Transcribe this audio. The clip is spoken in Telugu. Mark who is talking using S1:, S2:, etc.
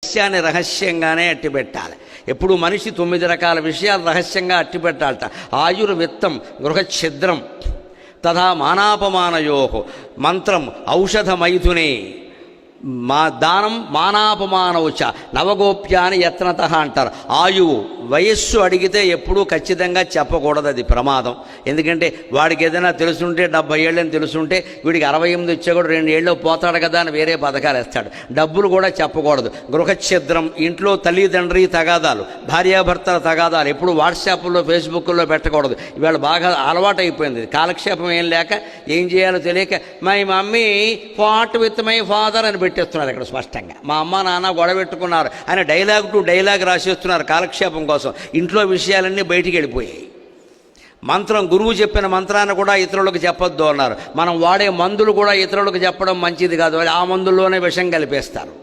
S1: రహస్యాన్ని రహస్యంగానే అట్టిపెట్టాలి. ఎప్పుడు మనిషి 9 రకాల విషయాలు రహస్యంగా అట్టిపెట్టాలట. ఆయుర్విత్తం గృహఛిద్రం తథా మానాపమానయో మంత్రం ఔషధమైథునే దానం మానాపమానౌచ నవగోప్యాని యత్నత అంటారు. ఆయువు వయస్సు అడిగితే ఎప్పుడూ ఖచ్చితంగా చెప్పకూడదు, అది ప్రమాదం. ఎందుకంటే వాడికి ఏదైనా తెలుసుంటే 70 ఏళ్ళని తెలుసుంటే వీడికి 68 వచ్చే కూడా 2 ఏళ్ళు పోతాడు కదా అని వేరే పథకాలు వేస్తాడు. డబ్బులు కూడా చెప్పకూడదు. గృహఛిద్రం ఇంట్లో తల్లిదండ్రి తగాదాలు, భార్యాభర్తల తగాదాలు ఎప్పుడు వాట్సాప్లో ఫేస్బుక్లో పెట్టకూడదు. ఇవాళ బాగా అలవాటు అయిపోయింది. కాలక్షేపం ఏం లేక ఏం చేయాలో తెలియక my mummy fought with my father అని పెట్టేస్తున్నారు. ఇక్కడ స్పష్టంగా మా అమ్మ నాన్న గొడవ పెట్టుకున్నారు అని డైలాగ్ టు డైలాగ్ రాసేస్తున్నారు కాలక్షేపం కోసం. ఇంట్లో విషయాలన్నీ బయటికి వెళ్ళిపోయాయి. మంత్రం, గురువు చెప్పిన మంత్రాన్ని కూడా ఇతరులకు చెప్పొద్దు అన్నారు. మనం వాడే మందులు కూడా ఇతరులకు చెప్పడం మంచిది కాదు, ఆ మందుల్లోనే విషం కలిపేస్తారు.